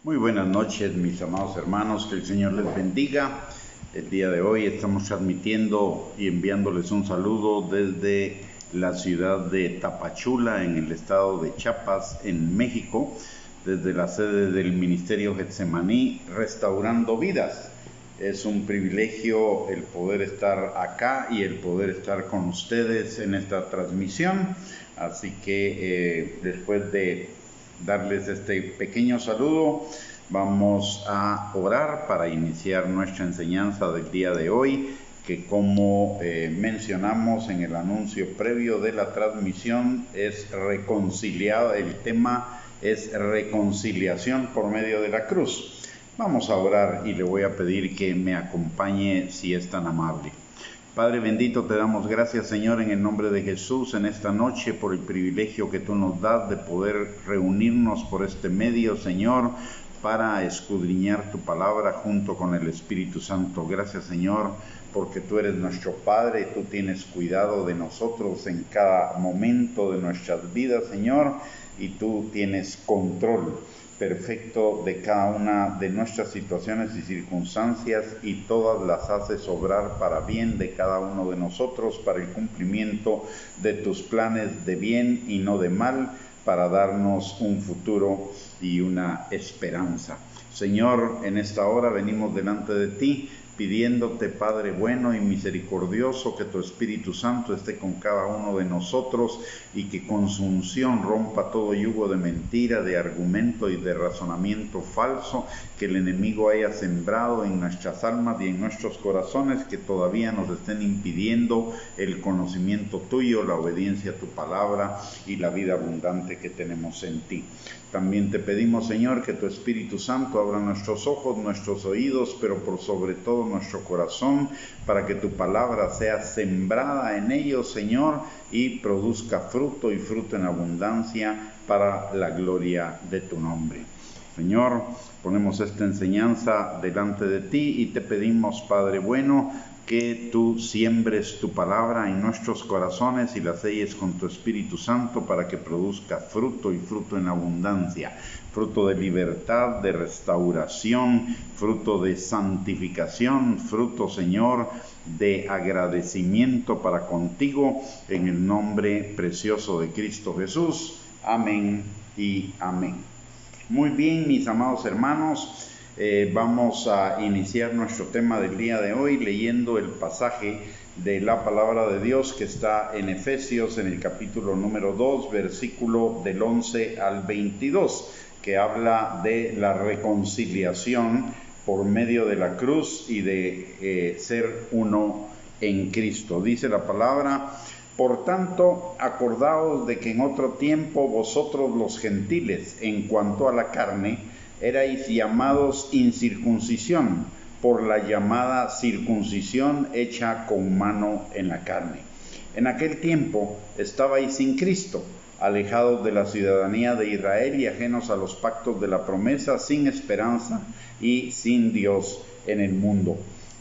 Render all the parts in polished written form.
Muy buenas noches, mis amados hermanos, que el Señor les bendiga. El día de hoy estamos transmitiendo y enviándoles un saludo desde la ciudad de Tapachula, en el estado de Chiapas, en México, desde la sede del Ministerio Getsemaní, Restaurando Vidas. Es un privilegio el poder estar acá y el poder estar con ustedes en esta transmisión. Así que después de darles este pequeño saludo, vamos a orar para iniciar nuestra enseñanza del día de hoy, que como mencionamos en el anuncio previo de la transmisión, es reconciliado. El tema es reconciliación por medio de la cruz. Vamos a orar y le voy a pedir que me acompañe si es tan amable. Padre bendito, te damos gracias, Señor, en el nombre de Jesús, en esta noche, por el privilegio que tú nos das de poder reunirnos por este medio, Señor, para escudriñar tu palabra junto con el Espíritu Santo. Gracias, Señor, porque tú eres nuestro Padre, tú tienes cuidado de nosotros en cada momento de nuestras vidas, Señor, y tú tienes control perfecto de cada una de nuestras situaciones y circunstancias, y todas las haces obrar para bien de cada uno de nosotros, para el cumplimiento de tus planes de bien y no de mal, para darnos un futuro y una esperanza. Señor, en esta hora venimos delante de ti, pidiéndote, Padre bueno y misericordioso, que tu Espíritu Santo esté con cada uno de nosotros y que con su unción rompa todo yugo de mentira, de argumento y de razonamiento falso que el enemigo haya sembrado en nuestras almas y en nuestros corazones, que todavía nos estén impidiendo el conocimiento tuyo, la obediencia a tu palabra y la vida abundante que tenemos en ti. También te pedimos, Señor, que tu Espíritu Santo abra nuestros ojos, nuestros oídos, pero por sobre todo nuestro corazón, para que tu palabra sea sembrada en ellos, Señor, y produzca fruto y fruto en abundancia para la gloria de tu nombre. Señor, ponemos esta enseñanza delante de ti y te pedimos, Padre bueno, que tú siembres tu palabra en nuestros corazones y la selles con tu Espíritu Santo para que produzca fruto y fruto en abundancia, fruto de libertad, de restauración, fruto de santificación, fruto, Señor, de agradecimiento para contigo, en el nombre precioso de Cristo Jesús. Amén y amén. Muy bien, mis amados hermanos. Vamos a iniciar nuestro tema del día de hoy leyendo el pasaje de la palabra de Dios que está en Efesios, en el capítulo número 2, versículo del 11 al 22, que habla de la reconciliación por medio de la cruz y de ser uno en Cristo. Dice la palabra: por tanto, acordaos de que en otro tiempo vosotros los gentiles, en cuanto a la carne, erais llamados incircuncisión por la llamada circuncisión hecha con mano en la carne. En aquel tiempo estabais sin Cristo, alejados de la ciudadanía de Israel y ajenos a los pactos de la promesa, sin esperanza y sin Dios en el mundo.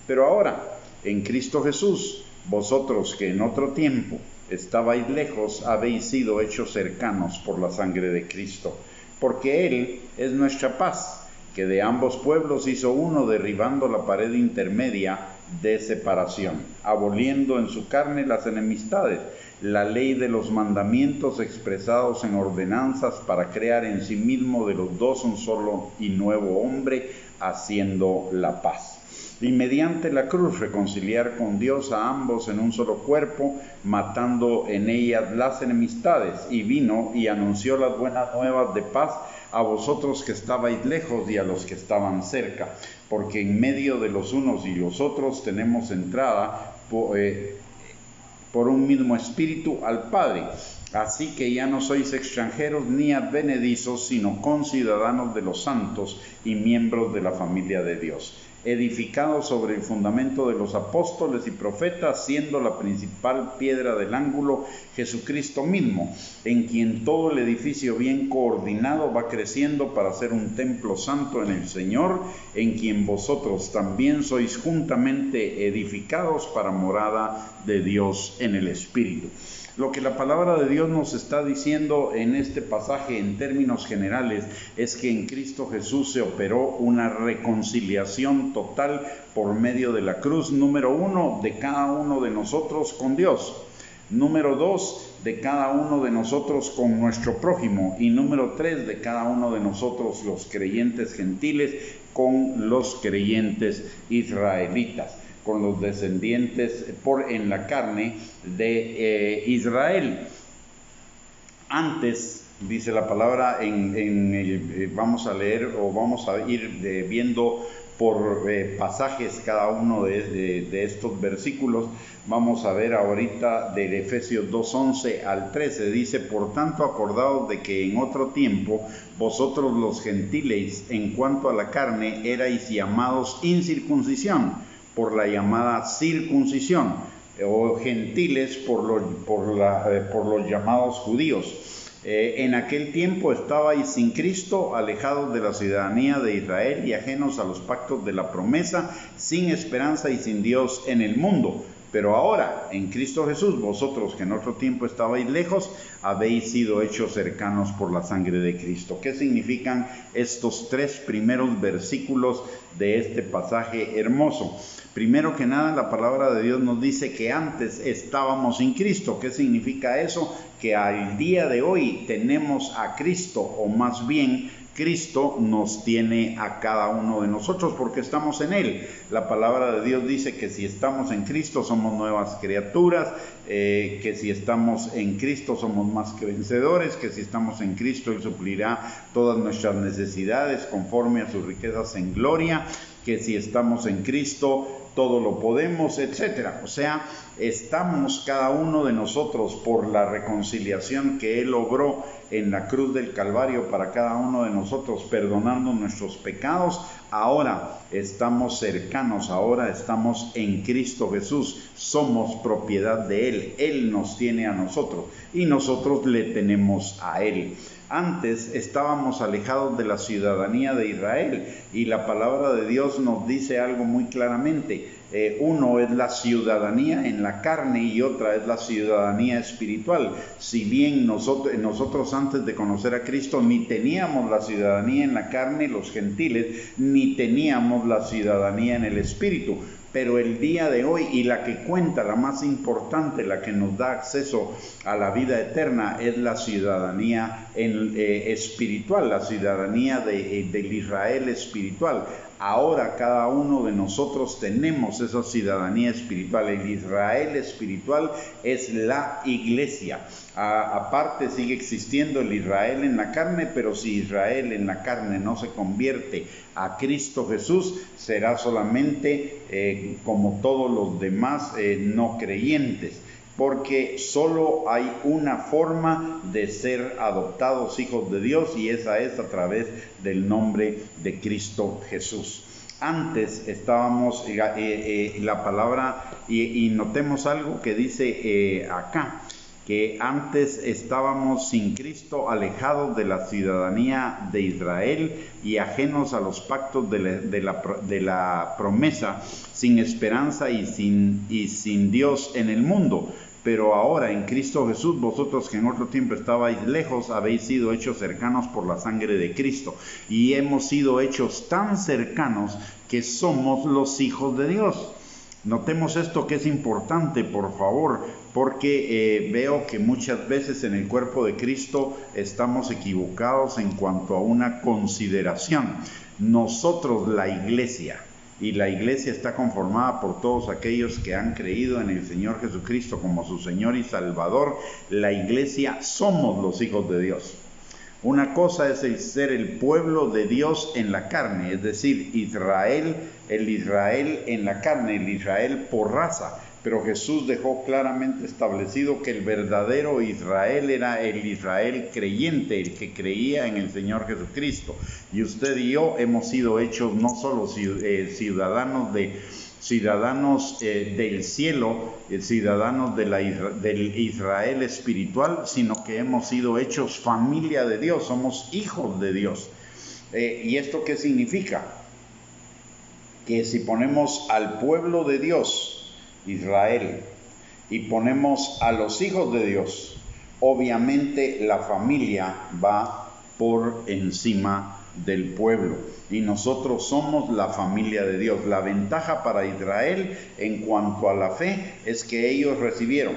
Pero ahora, en Cristo Jesús, vosotros que en otro tiempo estabais lejos, habéis sido hechos cercanos por la sangre de Cristo, porque Él es nuestra paz, que de ambos pueblos hizo uno, derribando la pared intermedia de separación, aboliendo en su carne las enemistades, la ley de los mandamientos expresados en ordenanzas, para crear en sí mismo de los dos un solo y nuevo hombre, haciendo la paz. Y mediante la cruz reconciliar con Dios a ambos en un solo cuerpo, matando en ellas las enemistades, y vino y anunció las buenas nuevas de paz a vosotros que estabais lejos y a los que estaban cerca, porque en medio de los unos y los otros tenemos entrada por un mismo espíritu al Padre. Así que ya no sois extranjeros ni advenedizos, sino conciudadanos de los santos y miembros de la familia de Dios, edificados sobre el fundamento de los apóstoles y profetas, siendo la principal piedra del ángulo Jesucristo mismo, en quien todo el edificio bien coordinado va creciendo para ser un templo santo en el Señor, en quien vosotros también sois juntamente edificados para morada de Dios en el Espíritu. Lo que la palabra de Dios nos está diciendo en este pasaje en términos generales es que en Cristo Jesús se operó una reconciliación total por medio de la cruz, número 1, de cada uno de nosotros con Dios. Número 2, de cada uno de nosotros con nuestro prójimo. Y número 3, de cada uno de nosotros los creyentes gentiles con los creyentes israelitas, con los descendientes en la carne de Israel. Antes, dice la palabra, vamos a leer o vamos a ir viendo por pasajes cada uno de estos versículos. Vamos a ver ahorita del Efesios 2:11 al 13. Dice: por tanto, acordaos de que en otro tiempo vosotros los gentiles, en cuanto a la carne, erais llamados incircuncisión por la llamada circuncisión, o gentiles por los llamados judíos. En aquel tiempo estabais sin Cristo, alejados de la ciudadanía de Israel y ajenos a los pactos de la promesa, sin esperanza y sin Dios en el mundo. Pero ahora, en Cristo Jesús, vosotros que en otro tiempo estabais lejos, habéis sido hechos cercanos por la sangre de Cristo. ¿Qué significan estos 3 primeros versículos de este pasaje hermoso? Primero que nada, la palabra de Dios nos dice que antes estábamos sin Cristo. ¿Qué significa eso? Que al día de hoy tenemos a Cristo, o más bien Cristo nos tiene a cada uno de nosotros porque estamos en Él. La palabra de Dios dice que si estamos en Cristo somos nuevas criaturas, que si estamos en Cristo somos más que vencedores, que si estamos en Cristo Él suplirá todas nuestras necesidades conforme a sus riquezas en gloria, que si estamos en Cristo todo lo podemos, etcétera. O sea, estamos cada uno de nosotros por la reconciliación que Él logró en la cruz del Calvario para cada uno de nosotros, perdonando nuestros pecados. Ahora estamos cercanos, ahora estamos en Cristo Jesús, somos propiedad de Él, Él nos tiene a nosotros y nosotros le tenemos a Él. Antes estábamos alejados de la ciudadanía de Israel y la palabra de Dios nos dice algo muy claramente. Uno es la ciudadanía en la carne y otra es la ciudadanía espiritual. Si bien nosotros antes de conocer a Cristo ni teníamos la ciudadanía en la carne, los gentiles, ni teníamos la ciudadanía en el espíritu. Pero el día de hoy, y la que cuenta, la más importante, la que nos da acceso a la vida eterna, es la ciudadanía espiritual, la ciudadanía del Israel espiritual. Ahora cada uno de nosotros tenemos esa ciudadanía espiritual. El Israel espiritual es la iglesia. Aparte sigue existiendo el Israel en la carne, pero si Israel en la carne no se convierte a Cristo Jesús, será solamente como todos los demás no creyentes. Porque solo hay una forma de ser adoptados hijos de Dios y esa es a través del nombre de Cristo Jesús. Antes estábamos, la palabra, y notemos algo que dice acá, que antes estábamos sin Cristo, alejados de la ciudadanía de Israel y ajenos a los pactos de la promesa, sin esperanza y sin Dios en el mundo. Pero ahora en Cristo Jesús, vosotros que en otro tiempo estabais lejos, habéis sido hechos cercanos por la sangre de Cristo. Y hemos sido hechos tan cercanos que somos los hijos de Dios. Notemos esto que es importante, por favor, porque veo que muchas veces en el cuerpo de Cristo estamos equivocados en cuanto a una consideración. Nosotros, la iglesia, y la iglesia está conformada por todos aquellos que han creído en el Señor Jesucristo como su Señor y Salvador. La iglesia somos los hijos de Dios. Una cosa es el ser el pueblo de Dios en la carne, es decir, Israel, el Israel en la carne, el Israel por raza. Pero Jesús dejó claramente establecido que el verdadero Israel era el Israel creyente, el que creía en el Señor Jesucristo. Y usted y yo hemos sido hechos no solo ciudadanos del cielo, ciudadanos del Israel espiritual, sino que hemos sido hechos familia de Dios, somos hijos de Dios. ¿Y esto qué significa? Que si ponemos al pueblo de Dios, Israel, y ponemos a los hijos de Dios, obviamente la familia va por encima del pueblo y nosotros somos la familia de Dios. La ventaja para Israel en cuanto a la fe es que ellos recibieron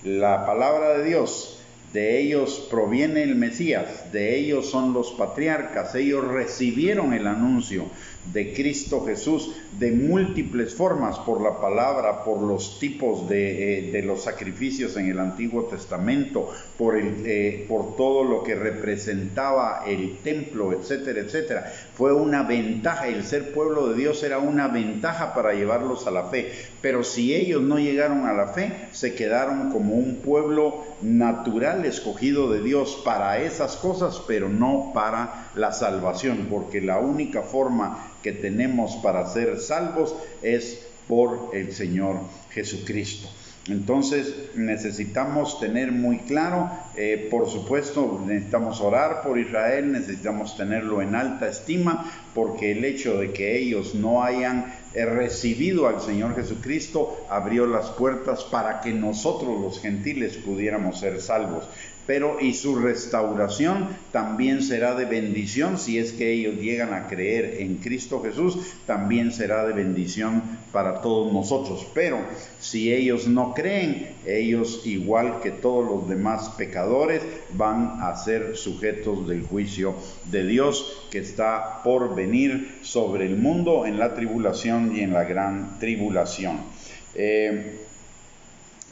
la palabra de Dios. De ellos proviene el Mesías, de ellos son los patriarcas, ellos recibieron el anuncio de Cristo Jesús de múltiples formas, por la palabra, por los tipos de los sacrificios en el Antiguo Testamento, por todo lo que representaba el templo, etcétera, etcétera. Fue una ventaja, el ser pueblo de Dios era una ventaja para llevarlos a la fe, pero si ellos no llegaron a la fe, se quedaron como un pueblo natural escogido de Dios para esas cosas, pero no para la salvación, porque la única forma que tenemos para ser salvos es por el Señor Jesucristo. Entonces necesitamos tener muy claro, por supuesto necesitamos orar por Israel, necesitamos tenerlo en alta estima, porque el hecho de que ellos no hayan recibido al Señor Jesucristo abrió las puertas para que nosotros los gentiles pudiéramos ser salvos. Pero y su restauración también será de bendición, si es que ellos llegan a creer en Cristo Jesús, también será de bendición para todos nosotros. Pero si ellos no creen, ellos, igual que todos los demás pecadores, van a ser sujetos del juicio de Dios que está por venir sobre el mundo en la tribulación y en la gran tribulación.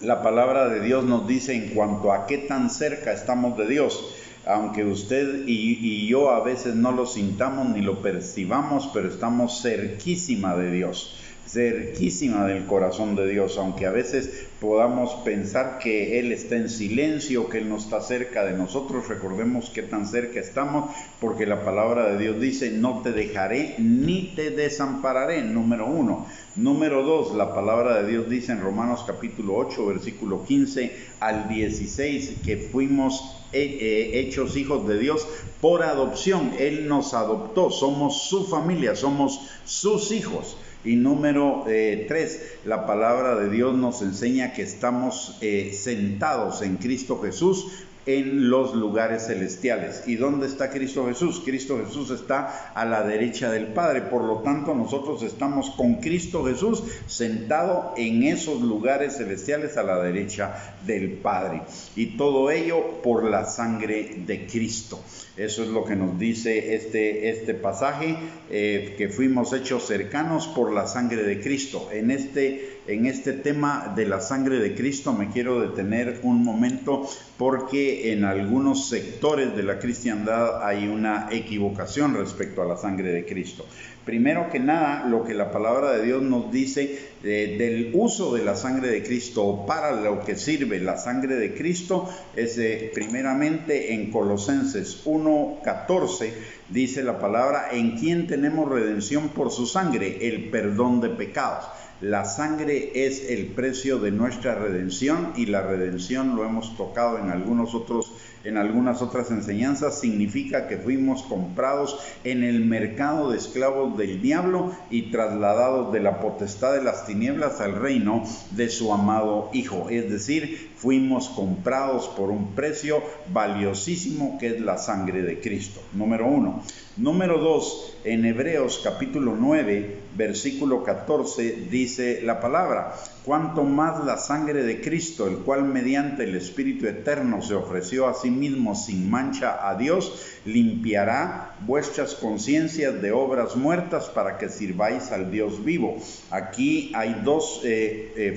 La palabra de Dios nos dice en cuanto a qué tan cerca estamos de Dios, aunque usted y yo a veces no lo sintamos ni lo percibamos, pero estamos cerquísima de Dios, cerquísima del corazón de Dios, aunque a veces podamos pensar que Él está en silencio, que Él no está cerca de nosotros. Recordemos qué tan cerca estamos, porque la palabra de Dios dice: no te dejaré ni te desampararé, número 1. Número 2, la palabra de Dios dice en Romanos capítulo 8, versículo 15 al 16, que fuimos hechos hijos de Dios por adopción. Él nos adoptó, somos su familia, somos sus hijos. Y número 3, la palabra de Dios nos enseña que estamos sentados en Cristo Jesús en los lugares celestiales. ¿Y dónde está Cristo Jesús? Cristo Jesús está a la derecha del Padre. Por lo tanto, nosotros estamos con Cristo Jesús sentado en esos lugares celestiales a la derecha del Padre. Y todo ello por la sangre de Cristo. Eso es lo que nos dice este pasaje, que fuimos hechos cercanos por la sangre de Cristo. En este tema de la sangre de Cristo me quiero detener un momento, porque en algunos sectores de la cristiandad hay una equivocación respecto a la sangre de Cristo. Primero que nada, lo que la palabra de Dios nos dice del uso de la sangre de Cristo, o para lo que sirve la sangre de Cristo, es primeramente en Colosenses 1:14, dice la palabra: en quien tenemos redención por su sangre, el perdón de pecados. La sangre es el precio de nuestra redención, y la redención, lo hemos tocado en algunas otras enseñanzas, significa que fuimos comprados en el mercado de esclavos del diablo y trasladados de la potestad de las tinieblas al reino de su amado Hijo. Es decir, fuimos comprados por un precio valiosísimo, que es la sangre de Cristo. Número 1. Número 2, en Hebreos capítulo 9, versículo 14, dice la palabra: cuanto más la sangre de Cristo, el cual mediante el Espíritu eterno se ofreció a sí mismo sin mancha a Dios, limpiará vuestras conciencias de obras muertas para que sirváis al Dios vivo. Aquí hay dos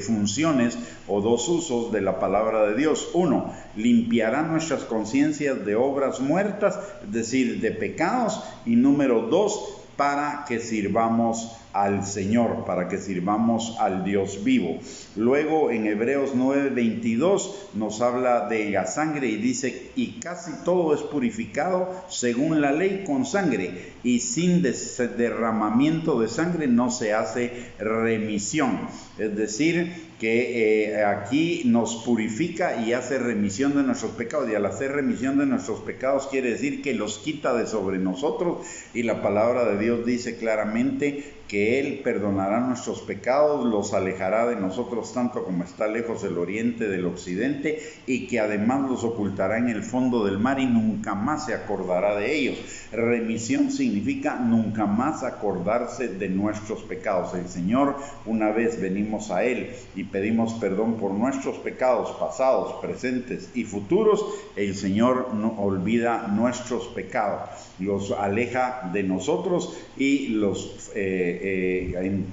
funciones o dos usos de la palabra de Dios. 1, limpiará nuestras conciencias de obras muertas, es decir, de pecados. Y número 2, para que sirvamos al Señor, para que sirvamos al Dios vivo. Luego en Hebreos 9:22 nos habla de la sangre y dice: y casi todo es purificado según la ley con sangre, y sin derramamiento de sangre no se hace remisión. Es decir, que aquí nos purifica y hace remisión de nuestros pecados, y al hacer remisión de nuestros pecados quiere decir que los quita de sobre nosotros. Y la palabra de Dios dice claramente que que Él perdonará nuestros pecados, los alejará de nosotros tanto como está lejos el oriente del occidente, y que además los ocultará en el fondo del mar y nunca más se acordará de ellos. Remisión significa nunca más acordarse de nuestros pecados. El Señor, una vez venimos a Él y pedimos perdón por nuestros pecados pasados, presentes y futuros, el Señor no olvida nuestros pecados, los aleja de nosotros y los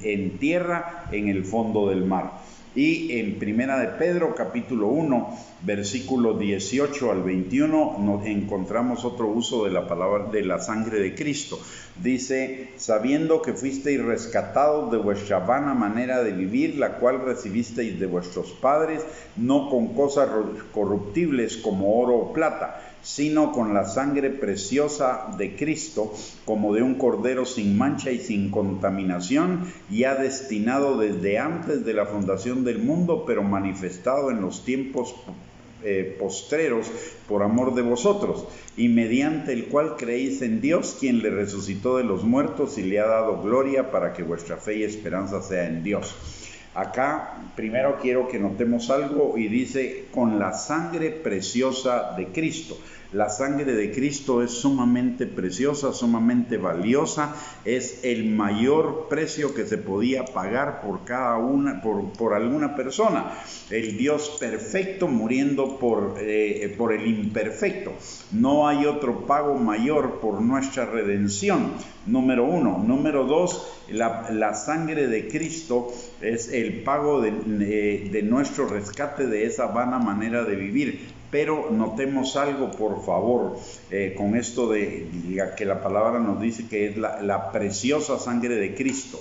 entierra en el fondo del mar. Y en Primera de Pedro, capítulo 1, versículo 18 al 21, nos encontramos otro uso de la palabra de la sangre de Cristo. Dice: sabiendo que fuisteis rescatados de vuestra vana manera de vivir, la cual recibisteis de vuestros padres, no con cosas corruptibles como oro o plata, sino con la sangre preciosa de Cristo, como de un cordero sin mancha y sin contaminación, ya destinado desde antes de la fundación del mundo, pero manifestado en los tiempos postreros por amor de vosotros, y mediante el cual creéis en Dios, quien le resucitó de los muertos y le ha dado gloria, para que vuestra fe y esperanza sea en Dios. Acá primero quiero que notemos algo, y dice: con la sangre preciosa de Cristo. La sangre de Cristo es sumamente preciosa, sumamente valiosa, es el mayor precio que se podía pagar por cada una, por alguna persona. El Dios perfecto muriendo por el imperfecto. No hay otro pago mayor por nuestra redención. Número uno. Número dos, la sangre de Cristo es el pago de nuestro rescate de esa vana manera de vivir. Pero notemos algo, por favor, con esto de que la palabra nos dice que es la preciosa sangre de Cristo.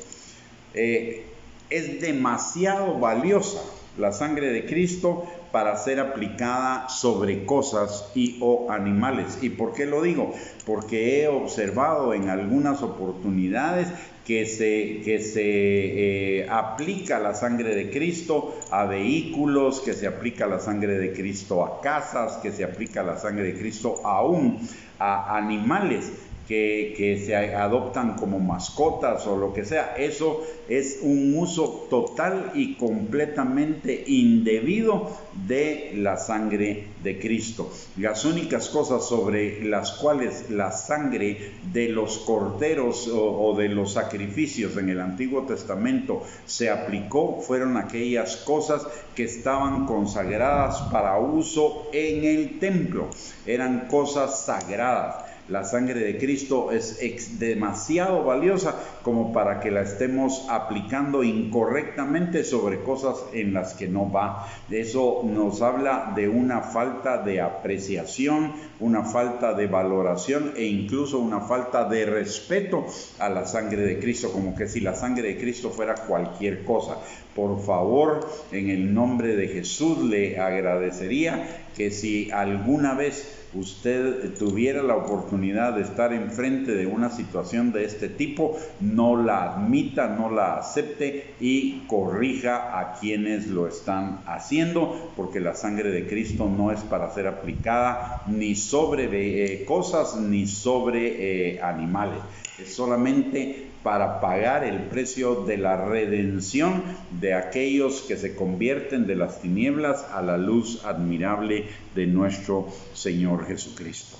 Es demasiado valiosa la sangre de Cristo para ser aplicada sobre cosas y o animales. ¿Y por qué lo digo? Porque he observado en algunas oportunidades que se aplica la sangre de Cristo a vehículos, que se aplica la sangre de Cristo a casas, que se aplica la sangre de Cristo aún a animales que se adoptan como mascotas o lo que sea. Eso es un uso total y completamente indebido de la sangre de Cristo. Las únicas cosas sobre las cuales la sangre de los corderos o de los sacrificios en el Antiguo Testamento se aplicó fueron aquellas cosas que estaban consagradas para uso en el templo. Eran cosas sagradas. La sangre de Cristo es demasiado valiosa como para que la estemos aplicando incorrectamente sobre cosas en las que no va. Eso nos habla de una falta de apreciación, una falta de valoración e incluso una falta de respeto a la sangre de Cristo, como que si la sangre de Cristo fuera cualquier cosa. Por favor, en el nombre de Jesús, le agradecería que si alguna vez usted tuviera la oportunidad de estar enfrente de una situación de este tipo, no la admita, no la acepte y corrija a quienes lo están haciendo, porque la sangre de Cristo no es para ser aplicada ni sobre cosas ni sobre animales. Es solamente para pagar el precio de la redención de aquellos que se convierten de las tinieblas a la luz admirable de nuestro Señor Jesucristo.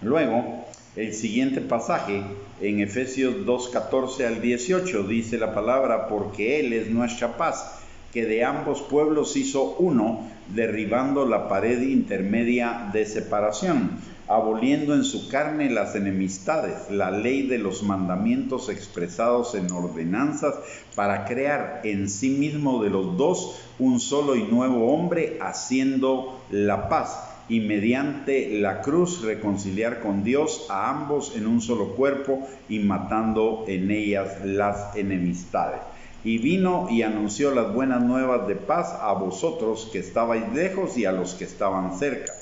Luego, el siguiente pasaje, en Efesios 2:14 al 18, dice la palabra: porque Él es nuestra paz, que de ambos pueblos hizo uno, derribando la pared intermedia de separación, aboliendo en su carne las enemistades, la ley de los mandamientos expresados en ordenanzas, para crear en sí mismo de los dos un solo y nuevo hombre, haciendo la paz, y mediante la cruz reconciliar con Dios a ambos en un solo cuerpo, y matando en ellas las enemistades. Y vino y anunció las buenas nuevas de paz a vosotros que estabais lejos y a los que estaban cerca,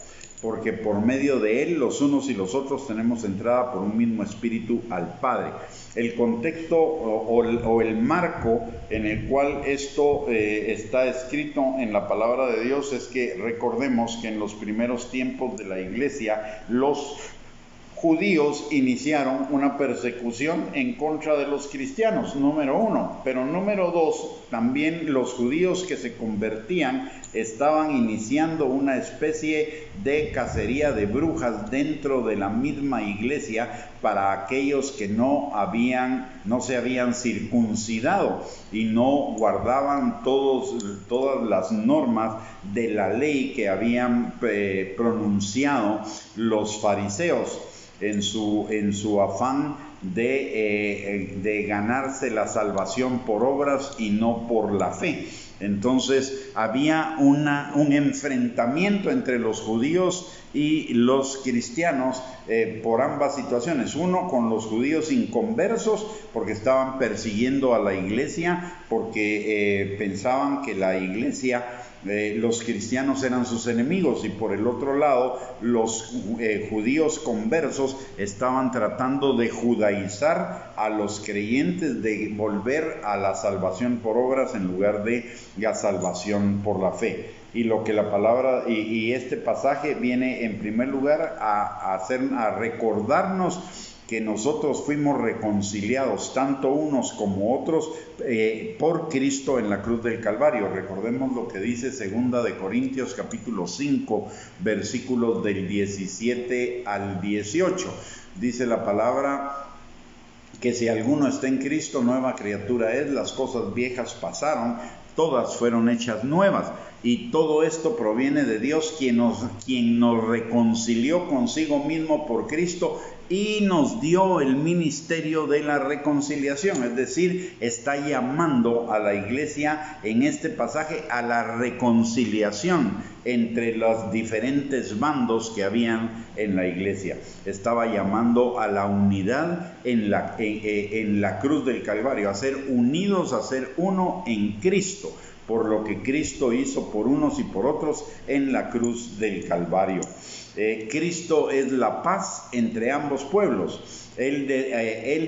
porque por medio de Él los unos y los otros tenemos entrada por un mismo espíritu al Padre. El contexto o el marco en el cual esto está escrito en la palabra de Dios es que recordemos que en los primeros tiempos de la iglesia los judíos iniciaron una persecución en contra de los cristianos, número uno. Pero número dos, también los judíos que se convertían estaban iniciando una especie de cacería de brujas dentro de la misma iglesia para aquellos que no se habían circuncidado y no guardaban todas las normas de la ley que habían pronunciado los fariseos en su afán de ganarse la salvación por obras y no por la fe. Entonces había un enfrentamiento entre los judíos y los cristianos por ambas situaciones. Uno, con los judíos inconversos, porque estaban persiguiendo a la iglesia, porque pensaban que la iglesia, los cristianos eran sus enemigos, y por el otro lado los judíos conversos estaban tratando de judaizar a los creyentes, de volver a la salvación por obras en lugar de la salvación por la fe. Y lo que la palabra y este pasaje viene en primer lugar a recordarnos que nosotros fuimos reconciliados, tanto unos como otros, por Cristo en la cruz del Calvario. Recordemos lo que dice 2 de Corintios capítulo 5, versículos del 17 al 18. Dice la palabra que si alguno está en Cristo, nueva criatura es, las cosas viejas pasaron, todas fueron hechas nuevas. Y todo esto proviene de Dios, quien nos reconcilió consigo mismo por Cristo y nos dio el ministerio de la reconciliación. Es decir, está llamando a la iglesia en este pasaje a la reconciliación entre los diferentes bandos que habían en la iglesia. Estaba llamando a la unidad en la cruz del Calvario, a ser unidos, a ser uno en Cristo, por lo que Cristo hizo por unos y por otros en la cruz del Calvario. Cristo es la paz entre ambos pueblos. Él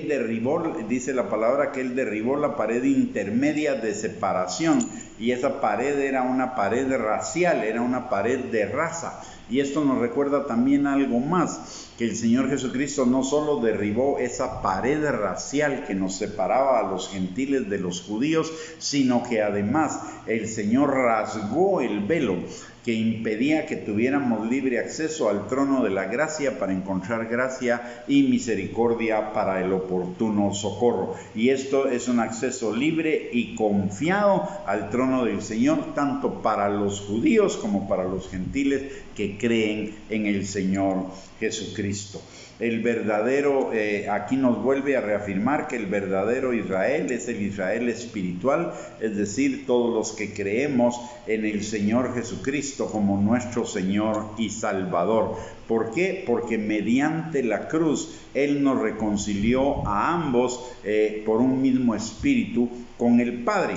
derribó, dice la palabra, que Él derribó la pared intermedia de separación, y esa pared era una pared racial, era una pared de raza. Y esto nos recuerda también algo más, que el Señor Jesucristo no solo derribó esa pared racial que nos separaba a los gentiles de los judíos, sino que además el Señor rasgó el velo que impedía que tuviéramos libre acceso al trono de la gracia para encontrar gracia y misericordia para el oportuno socorro. Y esto es un acceso libre y confiado al trono del Señor, tanto para los judíos como para los gentiles que creen en el Señor Jesucristo. El verdadero, aquí nos vuelve a reafirmar que el verdadero Israel es el Israel espiritual, es decir, todos los que creemos en el Señor Jesucristo como nuestro Señor y Salvador. ¿Por qué? Porque mediante la cruz Él nos reconcilió a ambos por un mismo espíritu con el Padre.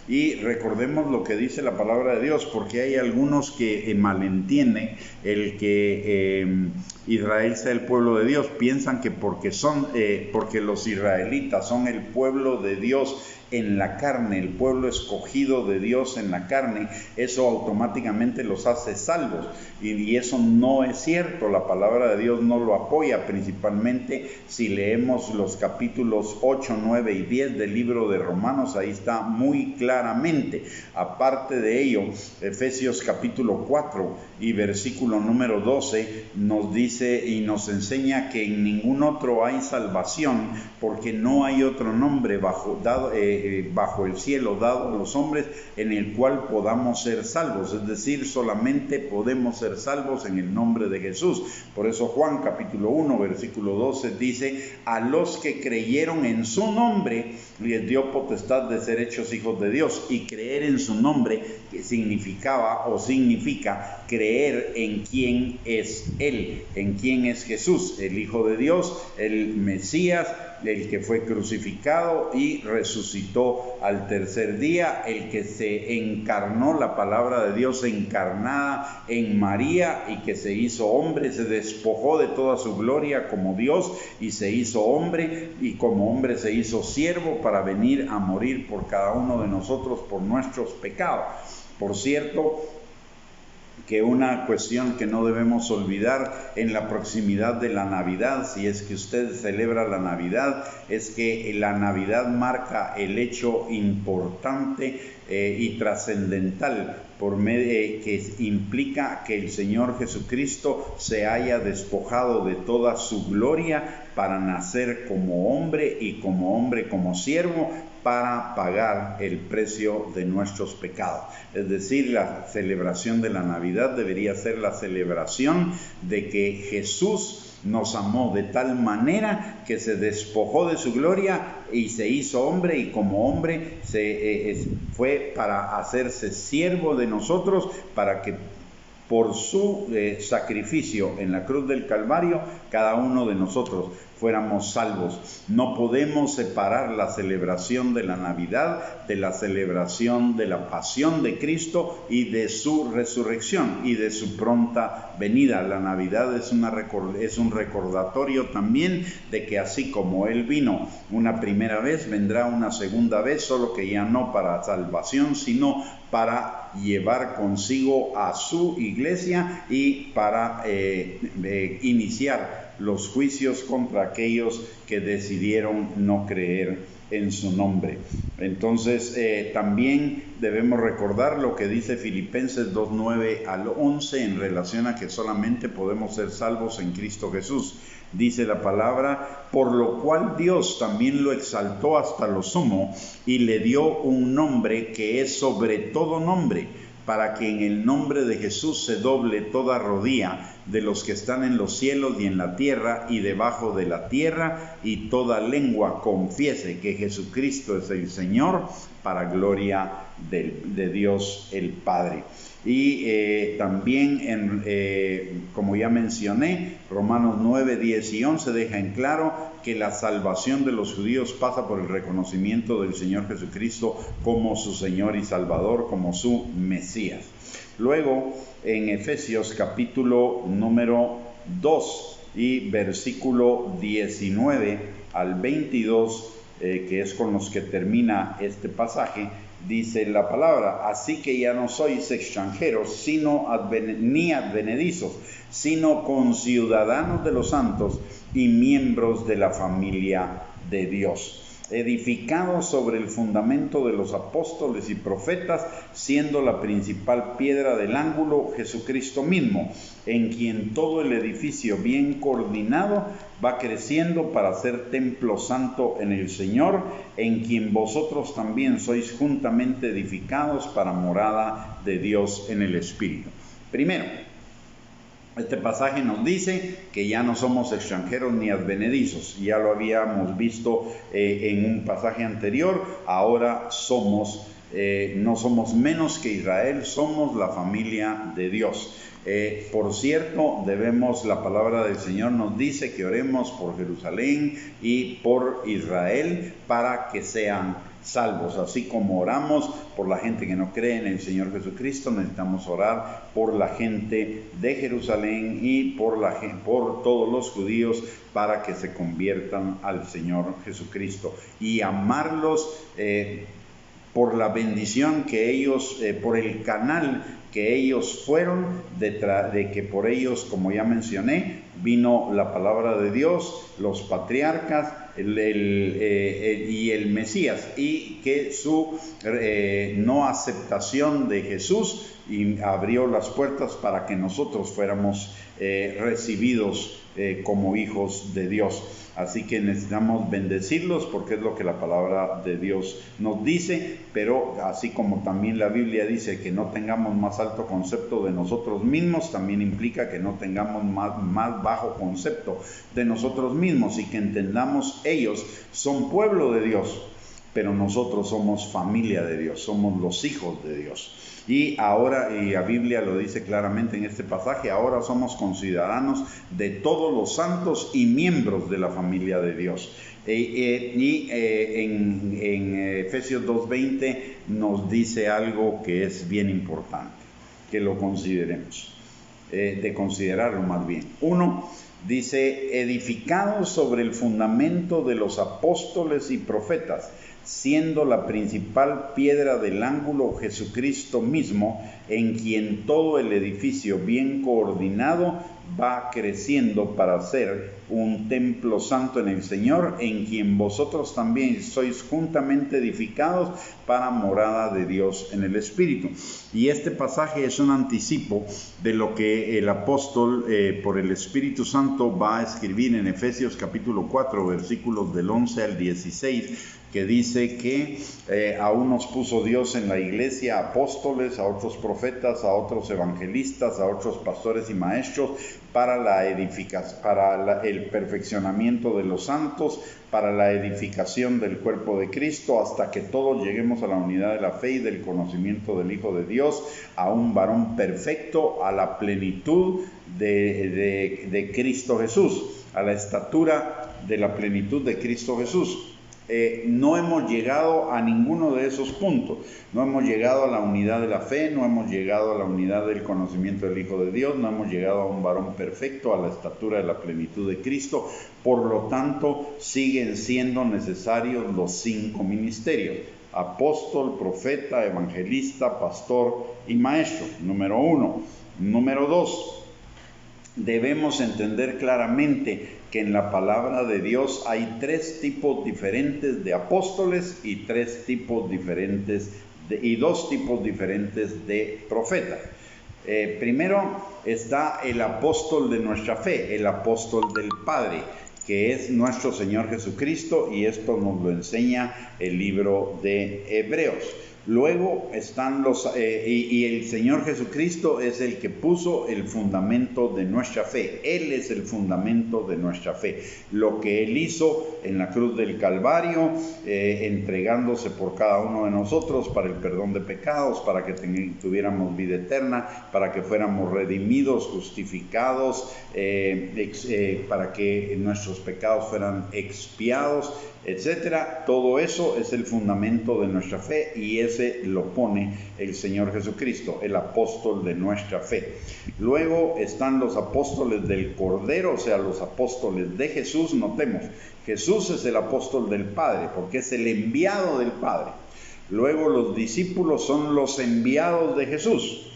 Y recordemos lo que dice la palabra de Dios, porque hay algunos que malentienden el que Israel sea el pueblo de Dios. Piensan que porque los israelitas son el pueblo de Dios en la carne, el pueblo escogido de Dios en la carne, eso automáticamente los hace salvos, y eso no es cierto. La palabra de Dios no lo apoya, principalmente si leemos los capítulos 8, 9 y 10 del libro de Romanos. Ahí está muy claramente. Aparte de ello, Efesios capítulo 4 y versículo número 12 nos dice y nos enseña que en ningún otro hay salvación, porque no hay otro nombre bajo el cielo dado a los hombres en el cual podamos ser salvos. Es decir, solamente podemos ser salvos en el nombre de Jesús. Por eso Juan capítulo 1 versículo 12 dice: a los que creyeron en su nombre les dio potestad de ser hechos hijos de Dios. Y creer en su nombre significa creer en quién es Él, en quién es Jesús, el Hijo de Dios, el Mesías, el que fue crucificado y resucitó al tercer día, el que se encarnó, la palabra de Dios encarnada en María, y que se hizo hombre, se despojó de toda su gloria como Dios y se hizo hombre, y como hombre se hizo siervo para venir a morir por cada uno de nosotros por nuestros pecados. Por cierto, que una cuestión que no debemos olvidar en la proximidad de la Navidad, si es que usted celebra la Navidad, es que la Navidad marca el hecho importante y trascendental que implica que el Señor Jesucristo se haya despojado de toda su gloria para nacer como hombre y como siervo, para pagar el precio de nuestros pecados. Es decir, la celebración de la Navidad debería ser la celebración de que Jesús nos amó de tal manera que se despojó de su gloria y se hizo hombre, y como hombre fue para hacerse siervo de nosotros, para que por su sacrificio en la cruz del Calvario, cada uno de nosotros fuéramos salvos. No podemos separar la celebración de la Navidad de la celebración de la pasión de Cristo y de su resurrección y de su pronta venida. La Navidad es un recordatorio también de que así como Él vino una primera vez, vendrá una segunda vez, solo que ya no para salvación, sino para llevar consigo a su iglesia y para iniciar los juicios contra aquellos que decidieron no creer en su nombre. Entonces también debemos recordar lo que dice Filipenses 2:9 al 11 en relación a que solamente podemos ser salvos en Cristo Jesús. Dice la palabra: por lo cual Dios también lo exaltó hasta lo sumo y le dio un nombre que es sobre todo nombre, para que en el nombre de Jesús se doble toda rodilla de los que están en los cielos y en la tierra y debajo de la tierra, y toda lengua confiese que Jesucristo es el Señor, para gloria de Dios el Padre. Y también, como ya mencioné, Romanos 9, 10 y 11 deja en claro que la salvación de los judíos pasa por el reconocimiento del Señor Jesucristo como su Señor y Salvador, como su Mesías. Luego, en Efesios capítulo número 2 y versículo 19 al 22, que es con los que termina este pasaje, dice la palabra: así que ya no sois extranjeros, ni advenedizos, sino conciudadanos de los santos y miembros de la familia de Dios, edificados sobre el fundamento de los apóstoles y profetas, siendo la principal piedra del ángulo Jesucristo mismo, en quien todo el edificio bien coordinado va creciendo para ser templo santo en el Señor, en quien vosotros también sois juntamente edificados para morada de Dios en el Espíritu. Primero, este pasaje nos dice que ya no somos extranjeros ni advenedizos. Ya lo habíamos visto en un pasaje anterior. Ahora no somos menos que Israel, somos la familia de Dios. Por cierto, la palabra del Señor nos dice que oremos por Jerusalén y por Israel para que sean salvos. Así como oramos por la gente que no cree en el Señor Jesucristo, necesitamos orar por la gente de Jerusalén y por todos los judíos, para que se conviertan al Señor Jesucristo y amarlos por la bendición que ellos, por el canal que ellos fueron, de que por ellos, como ya mencioné, vino la palabra de Dios, los patriarcas y el Mesías, y que su no aceptación de Jesús abrió las puertas para que nosotros fuéramos recibidos como hijos de Dios. Así que necesitamos bendecirlos, porque es lo que la palabra de Dios nos dice. Pero así como también la Biblia dice que no tengamos más alto concepto de nosotros mismos, también implica que no tengamos más bajo concepto de nosotros mismos, y que entendamos: ellos son pueblo de Dios, pero nosotros somos familia de Dios, somos los hijos de Dios. Y la Biblia lo dice claramente en este pasaje: ahora somos conciudadanos de todos los santos y miembros de la familia de Dios. En Efesios 2:20 nos dice algo que es bien importante, que lo consideremos, de considerarlo más bien. Uno, dice: edificados sobre el fundamento de los apóstoles y profetas, siendo la principal piedra del ángulo Jesucristo mismo, en quien todo el edificio bien coordinado va creciendo para ser un templo santo en el Señor, en quien vosotros también sois juntamente edificados para morada de Dios en el Espíritu. Y este pasaje es un anticipo de lo que el apóstol por el Espíritu Santo va a escribir en Efesios capítulo 4, versículos del 11 al 16, que dice que a unos puso Dios en la iglesia apóstoles, a otros profetas, a otros evangelistas, a otros pastores y maestros, para la edificación, para el perfeccionamiento de los santos, para la edificación del cuerpo de Cristo, hasta que todos lleguemos a la unidad de la fe y del conocimiento del Hijo de Dios, a un varón perfecto, a la plenitud de Cristo Jesús, a la estatura de la plenitud de Cristo Jesús. No hemos llegado a ninguno de esos puntos. No hemos llegado a la unidad de la fe, no hemos llegado a la unidad del conocimiento del Hijo de Dios, no hemos llegado a un varón perfecto, a la estatura de la plenitud de Cristo. Por lo tanto, siguen siendo necesarios los 5 ministerios: apóstol, profeta, evangelista, pastor y maestro. Número 1. Número 2. Debemos entender claramente que en la palabra de Dios hay 3 tipos diferentes de apóstoles y 2 tipos diferentes de profetas. Primero está el apóstol de nuestra fe, el apóstol del Padre, que es nuestro Señor Jesucristo, y esto nos lo enseña el libro de Hebreos. Luego están y el Señor Jesucristo es el que puso el fundamento de nuestra fe. Él es el fundamento de nuestra fe. Lo que Él hizo en la cruz del Calvario, entregándose por cada uno de nosotros para el perdón de pecados, para que tuviéramos vida eterna, para que fuéramos redimidos, justificados, para que nuestros pecados fueran expiados, etcétera. Todo eso es el fundamento de nuestra fe, y ese lo pone el Señor Jesucristo, el apóstol de nuestra fe. Luego están los apóstoles del Cordero, o sea, los apóstoles de Jesús. Notemos, Jesús es el apóstol del Padre, porque es el enviado del Padre. Luego los discípulos son los enviados de Jesús.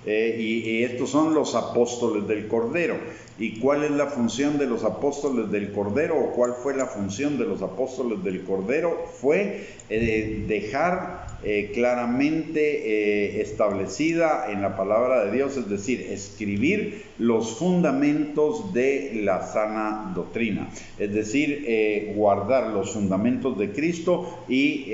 Y estos son los apóstoles del Cordero. ¿Y cuál es la función de los apóstoles del Cordero? ¿O cuál fue la función de los apóstoles del Cordero? Fue dejar claramente establecida en la palabra de Dios, es decir, escribir los fundamentos de la sana doctrina, es decir, guardar los fundamentos de Cristo y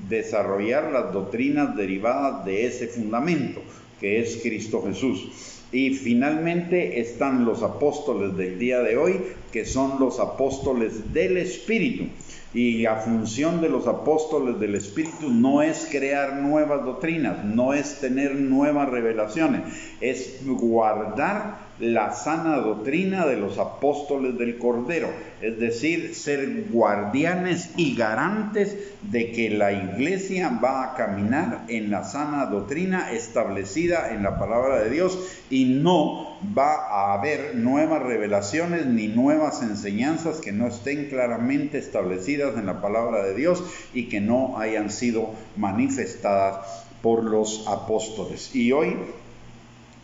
desarrollar las doctrinas derivadas de ese fundamento, que es Cristo Jesús. Y finalmente están los apóstoles del día de hoy, que son los apóstoles del Espíritu. Y la función de los apóstoles del Espíritu no es crear nuevas doctrinas, no es tener nuevas revelaciones, es guardar la sana doctrina de los apóstoles del Cordero, es decir, ser guardianes y garantes de que la iglesia va a caminar en la sana doctrina establecida en la palabra de Dios, y no va a haber nuevas revelaciones ni nuevas enseñanzas que no estén claramente establecidas en la palabra de Dios y que no hayan sido manifestadas por los apóstoles. Y hoy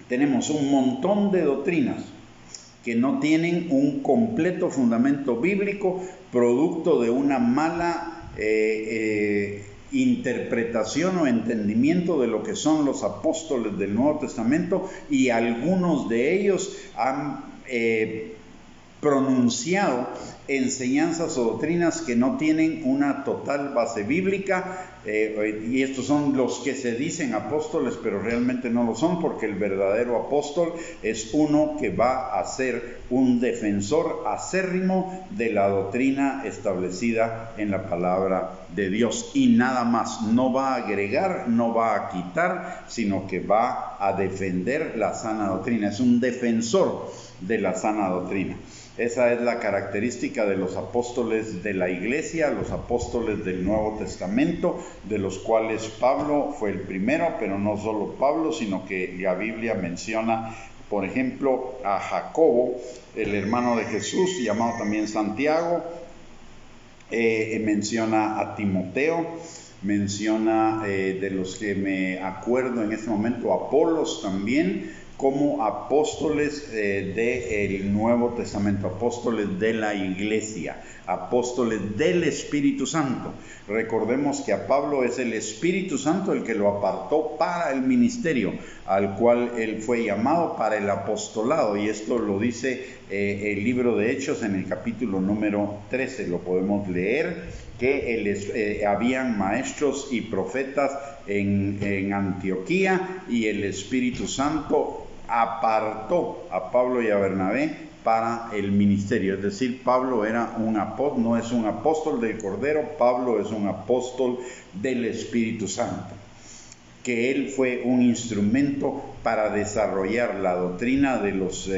tenemos un montón de doctrinas que no tienen un completo fundamento bíblico, producto de una mala interpretación o entendimiento de lo que son los apóstoles del Nuevo Testamento, y algunos de ellos han pronunciado enseñanzas o doctrinas que no tienen una total base bíblica, y estos son los que se dicen apóstoles, pero realmente no lo son, porque el verdadero apóstol es uno que va a ser un defensor acérrimo de la doctrina establecida en la palabra de Dios, y nada más. No va a agregar, no va a quitar, sino que va a defender la sana doctrina. Es un defensor de la sana doctrina. Esa es la característica de los apóstoles de la iglesia, los apóstoles del Nuevo Testamento, de los cuales Pablo fue el primero, pero no solo Pablo, sino que la Biblia menciona, por ejemplo, a Jacobo, el hermano de Jesús, llamado también Santiago, menciona a Timoteo, menciona de los que me acuerdo en este momento, Apolos también, como apóstoles del Nuevo Testamento, apóstoles de la iglesia, apóstoles del Espíritu Santo. Recordemos que a Pablo es el Espíritu Santo el que lo apartó para el ministerio, al cual él fue llamado para el apostolado, y esto lo dice el libro de Hechos en el capítulo número 13, lo podemos leer, que habían maestros y profetas en Antioquía, y el Espíritu Santo apartó a Pablo y a Bernabé para el ministerio. Es decir, Pablo era un apóstol, no es un apóstol del Cordero, Pablo es un apóstol del Espíritu Santo, que él fue un instrumento para desarrollar la doctrina de los,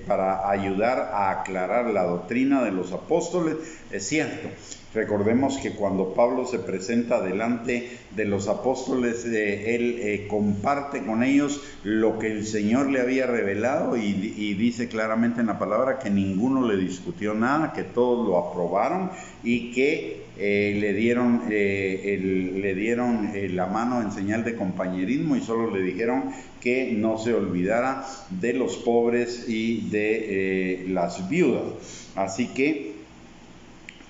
para ayudar a aclarar la doctrina de los apóstoles. Es cierto, recordemos que cuando Pablo se presenta delante de los apóstoles, él comparte con ellos lo que el Señor le había revelado, y dice claramente en la palabra que ninguno le discutió nada, que todos lo aprobaron, y que le dieron la mano en señal de compañerismo, y solo le dijeron que no se olvidara de los pobres y de las viudas. Así que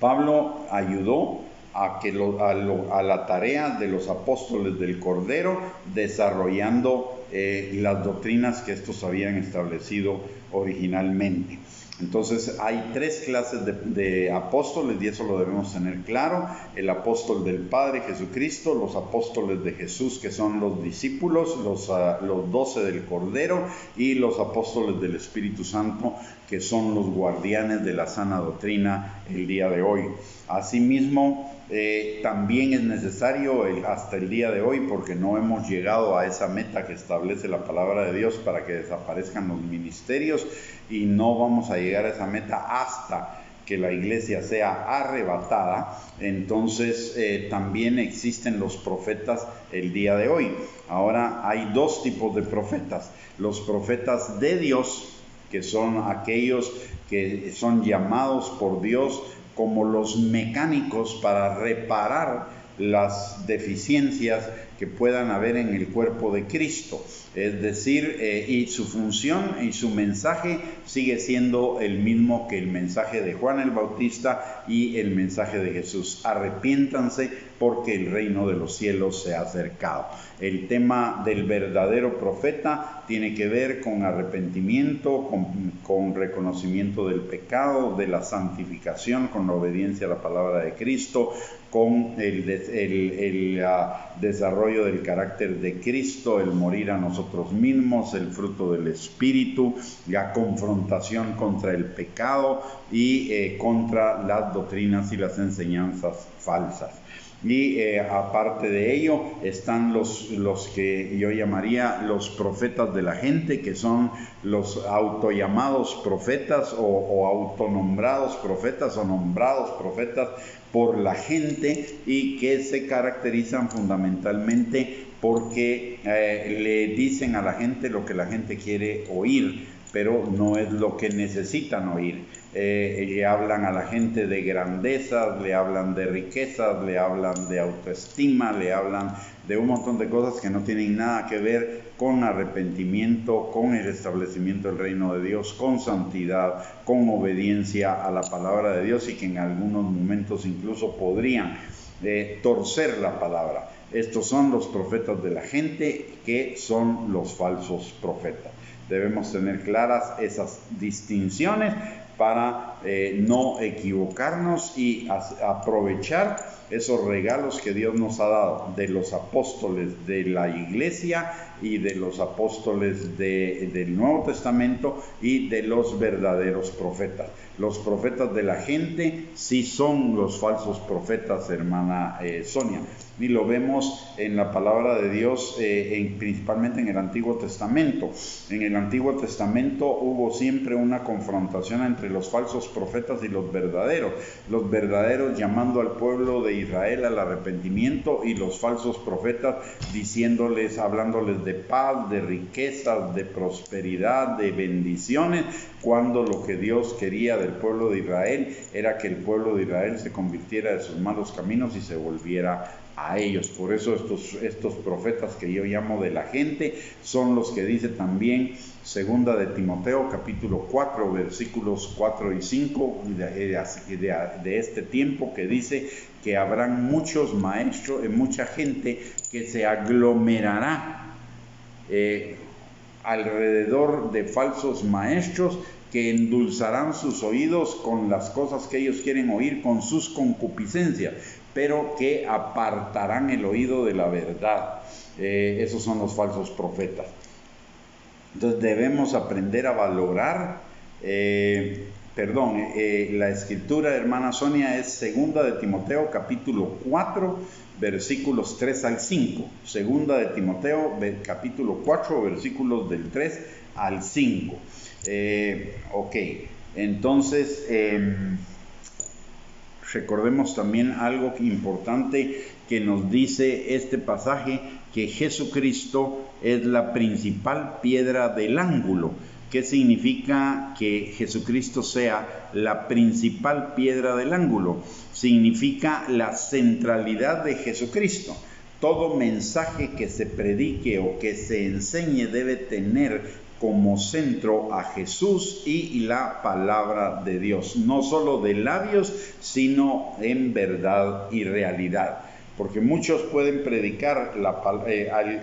Pablo ayudó a la tarea de los apóstoles del Cordero, desarrollando las doctrinas que estos habían establecido originalmente. Entonces hay tres clases de apóstoles, y eso lo debemos tener claro: el apóstol del Padre Jesucristo, los apóstoles de Jesús, que son los discípulos, los 12 del Cordero, y los apóstoles del Espíritu Santo, que son los guardianes de la sana doctrina el día de hoy. Asimismo, también es necesario hasta el día de hoy, porque no hemos llegado a esa meta que establece la palabra de Dios para que desaparezcan los ministerios, y no vamos a llegar a esa meta hasta que la iglesia sea arrebatada. Entonces también existen los profetas el día de hoy. Ahora hay dos tipos de profetas: los profetas de Dios, que son aquellos que son llamados por Dios como los mecánicos para reparar las deficiencias que puedan haber en el cuerpo de Cristo. Es decir, y su función y su mensaje sigue siendo el mismo que el mensaje de Juan el Bautista y el mensaje de Jesús: arrepiéntanse porque el reino de los cielos se ha acercado. El tema del verdadero profeta tiene que ver con arrepentimiento, con reconocimiento del pecado, de la santificación, con la obediencia a la palabra de Cristo, con el desarrollo del carácter de Cristo, el morir a nosotros mismos, el fruto del Espíritu, la confrontación contra el pecado y contra las doctrinas y las enseñanzas falsas. Y aparte de ello están los que yo llamaría los profetas de la gente, que son los autollamados profetas o autonombrados profetas o nombrados profetas por la gente, y que se caracterizan fundamentalmente porque le dicen a la gente lo que la gente quiere oír, pero no es lo que necesitan oír. Le hablan a la gente de grandezas, le hablan de riquezas, le hablan de autoestima, le hablan de un montón de cosas que no tienen nada que ver con arrepentimiento, con el establecimiento del reino de Dios, con santidad, con obediencia a la palabra de Dios, y que en algunos momentos incluso podrían torcer la palabra. Estos son los profetas de la gente, que son los falsos profetas. Debemos tener claras esas distinciones para no equivocarnos y aprovechar esos regalos que Dios nos ha dado de los apóstoles de la iglesia y de los apóstoles del Nuevo Testamento y de los verdaderos profetas. Los profetas de la gente sí son los falsos profetas, hermana Sonia, y lo vemos en la palabra de Dios, principalmente en el Antiguo Testamento. En el Antiguo Testamento hubo siempre una confrontación entre los falsos profetas y los verdaderos llamando al pueblo de Israel al arrepentimiento, y los falsos profetas hablándoles de paz, de riquezas, de prosperidad, de bendiciones, cuando lo que Dios quería del pueblo de Israel era que el pueblo de Israel se convirtiera de sus malos caminos y se volviera a ellos. Por eso estos profetas que yo llamo de la gente son los que dice también segunda de Timoteo capítulo 4 versículos 4 y 5 de este tiempo, que dice que habrán muchos maestros, mucha gente que se aglomerará alrededor de falsos maestros, que endulzarán sus oídos con las cosas que ellos quieren oír, con sus concupiscencias, pero que apartarán el oído de la verdad. Esos son los falsos profetas. Entonces debemos aprender a valorar, la escritura, hermana Sonia, es segunda de Timoteo capítulo 4 versículos 3 al 5. Segunda de Timoteo capítulo 4 versículos del 3 al 5. Entonces recordemos también algo importante que nos dice este pasaje, que Jesucristo es la principal piedra del ángulo. ¿Qué significa que Jesucristo sea la principal piedra del ángulo? Significa la centralidad de Jesucristo. Todo mensaje que se predique o que se enseñe debe tener como centro a Jesús y la palabra de Dios, no solo de labios, sino en verdad y realidad. Porque muchos pueden predicar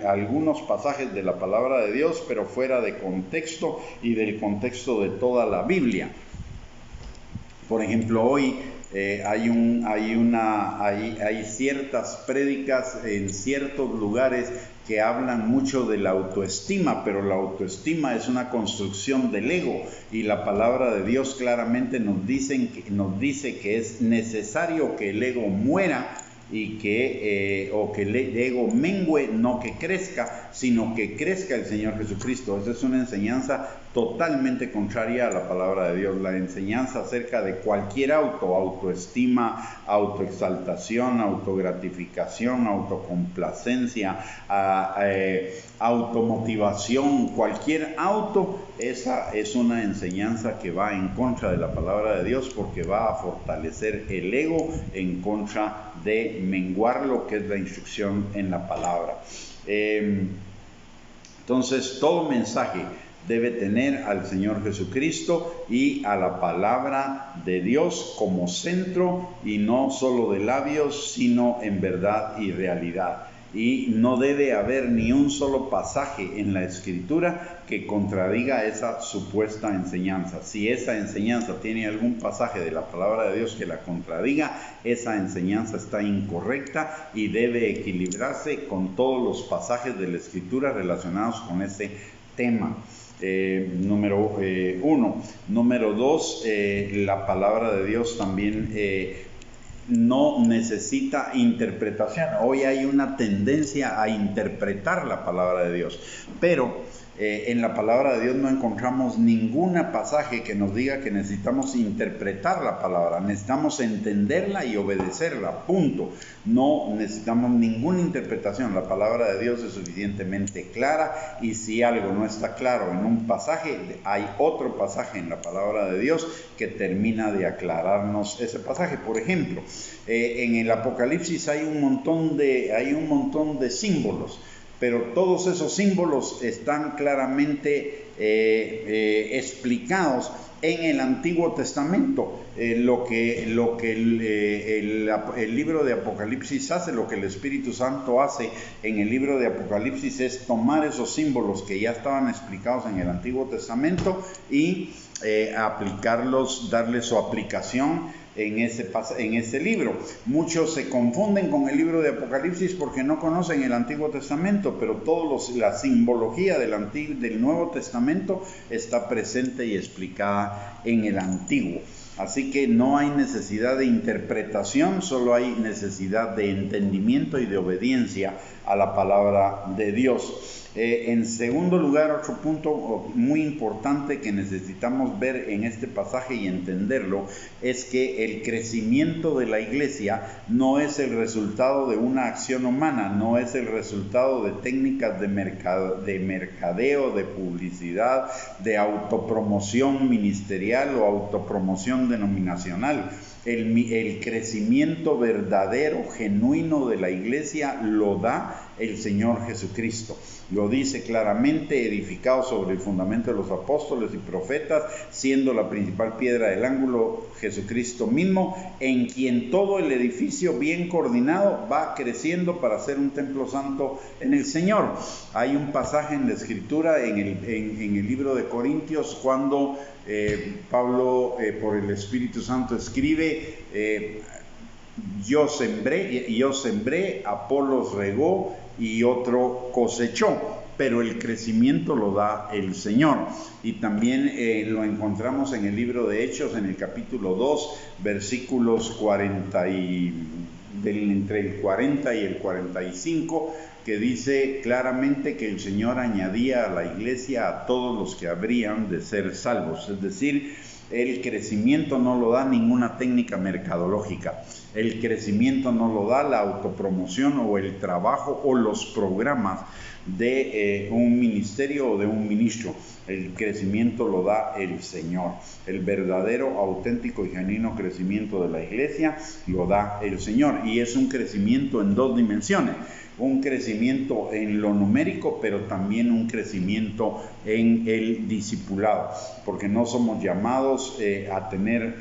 algunos pasajes de la palabra de Dios, pero fuera de contexto y del contexto de toda la Biblia. Por ejemplo, hoy hay ciertas prédicas en ciertos lugares que hablan mucho de la autoestima, pero la autoestima es una construcción del ego, y la palabra de Dios claramente nos dice que es necesario que el ego muera, y que el ego mengüe, no que crezca, sino que crezca el Señor Jesucristo. Esa es una enseñanza totalmente contraria a la palabra de Dios. La enseñanza acerca de cualquier autoestima, autoexaltación, autogratificación, autocomplacencia, automotivación, cualquier esa es una enseñanza que va en contra de la palabra de Dios, porque va a fortalecer el ego en contra de menguar lo que es la instrucción en la palabra. Entonces, todo mensaje debe tener al Señor Jesucristo y a la palabra de Dios como centro, y no solo de labios, sino en verdad y realidad. Y no debe haber ni un solo pasaje en la Escritura que contradiga esa supuesta enseñanza. Si esa enseñanza tiene algún pasaje de la palabra de Dios que la contradiga, esa enseñanza está incorrecta y debe equilibrarse con todos los pasajes de la Escritura relacionados con ese tema. Número 1. Número 2, la palabra de Dios también no necesita interpretación. Hoy hay una tendencia a interpretar la palabra de Dios, pero en la palabra de Dios no encontramos ningún pasaje que nos diga que necesitamos interpretar la palabra. Necesitamos entenderla y obedecerla, punto. No necesitamos ninguna interpretación. La palabra de Dios es suficientemente clara, y si algo no está claro en un pasaje, hay otro pasaje en la palabra de Dios que termina de aclararnos ese pasaje. Por ejemplo, en el Apocalipsis hay un montón de símbolos, pero todos esos símbolos están claramente explicados en el Antiguo Testamento. Lo que el libro de Apocalipsis hace, lo que el Espíritu Santo hace en el libro de Apocalipsis, es tomar esos símbolos que ya estaban explicados en el Antiguo Testamento y aplicarlos, darles su aplicación en ese libro. Muchos se confunden con el libro de Apocalipsis porque no conocen el Antiguo Testamento, pero la simbología del Nuevo Testamento está presente y explicada en el Antiguo. Así que no hay necesidad de interpretación, solo hay necesidad de entendimiento y de obediencia a la palabra de Dios. En segundo lugar, otro punto muy importante que necesitamos ver en este pasaje y entenderlo es que el crecimiento de la iglesia no es el resultado de una acción humana, no es el resultado de técnicas de mercadeo, de publicidad, de autopromoción ministerial o autopromoción denominacional. El crecimiento verdadero, genuino de la iglesia lo da el Señor Jesucristo. Lo dice claramente: edificado sobre el fundamento de los apóstoles y profetas, siendo la principal piedra del ángulo Jesucristo mismo, en quien todo el edificio bien coordinado va creciendo para ser un templo santo en el Señor. Hay un pasaje en la Escritura, en el libro de Corintios, cuando Pablo por el Espíritu Santo escribe: yo sembré, Apolos regó y otro cosechó, pero el crecimiento lo da el Señor. Y también lo encontramos en el libro de Hechos, en el capítulo 2, versículos entre el 40 y el 45, que dice claramente que el Señor añadía a la iglesia a todos los que habrían de ser salvos. Es decir, el crecimiento no lo da ninguna técnica mercadológica. El crecimiento no lo da la autopromoción o el trabajo o los programas de un ministerio o de un ministro. El crecimiento lo da el Señor. El verdadero, auténtico y genuino crecimiento de la iglesia lo da el Señor. Y es un crecimiento en dos dimensiones. Un crecimiento en lo numérico, pero también un crecimiento en el discipulado, porque no somos llamados a tener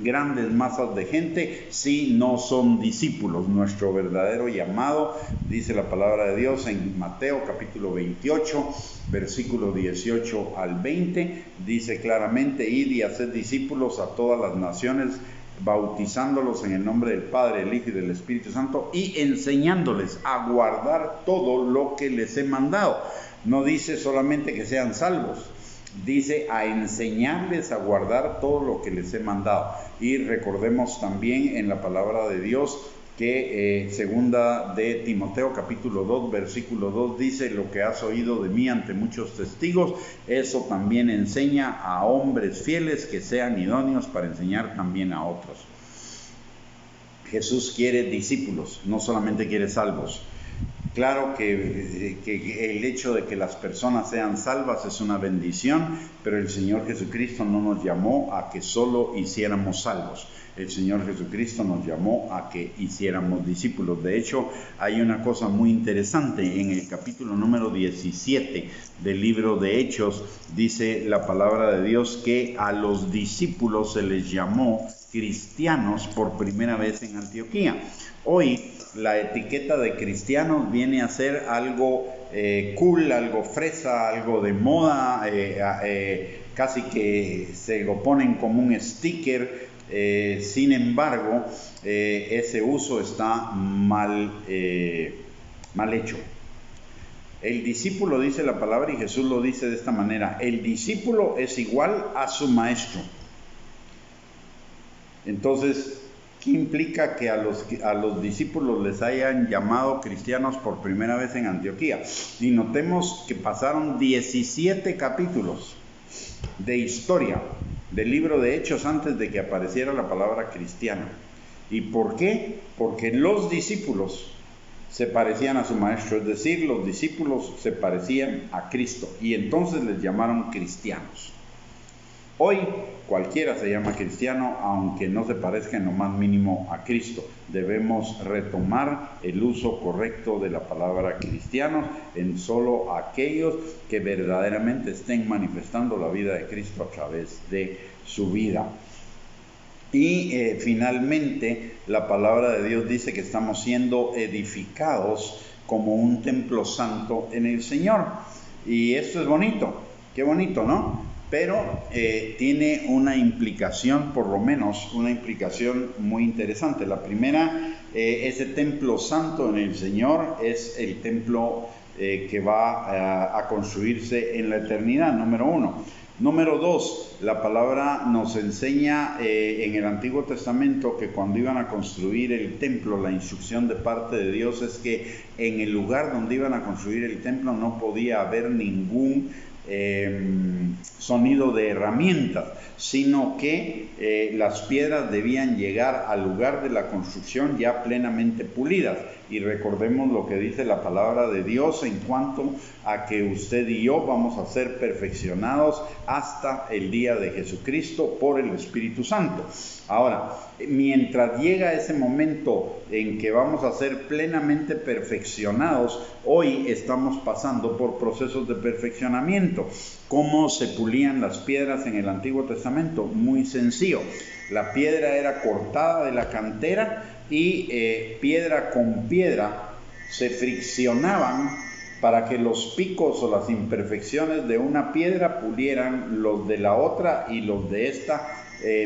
grandes masas de gente si no son discípulos. Nuestro verdadero llamado, dice la palabra de Dios en Mateo capítulo 28, versículo 18 al 20, dice claramente: id y haced discípulos a todas las naciones, bautizándolos en el nombre del Padre, del Hijo y del Espíritu Santo, y enseñándoles a guardar todo lo que les he mandado. No dice solamente que sean salvos, dice a enseñarles a guardar todo lo que les he mandado. Y recordemos también en la palabra de Dios que segunda de Timoteo capítulo 2 versículo 2 dice: lo que has oído de mí ante muchos testigos, eso también enseña a hombres fieles que sean idóneos para enseñar también a otros. Jesús quiere discípulos, no solamente quiere salvos. Claro que el hecho de que las personas sean salvas es una bendición, pero el Señor Jesucristo no nos llamó a que solo hiciéramos salvos. El Señor Jesucristo nos llamó a que hiciéramos discípulos. De hecho, hay una cosa muy interesante. En el capítulo número 17 del libro de Hechos, dice la palabra de Dios que a los discípulos se les llamó cristianos por primera vez en Antioquía. Hoy la etiqueta de cristianos viene a ser algo cool, algo fresa, algo de moda, casi que se lo ponen como un sticker. Sin embargo, ese uso está mal hecho. El discípulo, dice la palabra, y Jesús lo dice de esta manera: el discípulo es igual a su maestro. Entonces, ¿qué implica que a los discípulos les hayan llamado cristianos por primera vez en Antioquía? Y notemos que pasaron 17 capítulos de historia del libro de Hechos antes de que apareciera la palabra cristiano. ¿Y por qué? Porque los discípulos se parecían a su maestro, es decir, los discípulos se parecían a Cristo, y entonces les llamaron cristianos. Hoy cualquiera se llama cristiano, aunque no se parezca en lo más mínimo a Cristo. Debemos retomar el uso correcto de la palabra cristianos en solo aquellos que verdaderamente estén manifestando la vida de Cristo a través de su vida. Y finalmente la palabra de Dios dice que estamos siendo edificados como un templo santo en el Señor. Y esto es bonito, qué bonito, ¿no? Pero tiene una implicación, por lo menos una implicación muy interesante. La primera, ese templo santo en el Señor es el templo que va a construirse en la eternidad, número uno. Número 2, la palabra nos enseña en el Antiguo Testamento que cuando iban a construir el templo, la instrucción de parte de Dios es que en el lugar donde iban a construir el templo no podía haber ningún sonido de herramientas, sino que las piedras debían llegar al lugar de la construcción ya plenamente pulidas. Y recordemos lo que dice la palabra de Dios en cuanto a que usted y yo vamos a ser perfeccionados hasta el día de Jesucristo por el Espíritu Santo. Ahora, mientras llega ese momento en que vamos a ser plenamente perfeccionados, hoy estamos pasando por procesos de perfeccionamiento. ¿Cómo se pulían las piedras en el Antiguo Testamento? Muy sencillo. La piedra era cortada de la cantera y piedra con piedra se friccionaban para que los picos o las imperfecciones de una piedra pulieran los de la otra y los de esta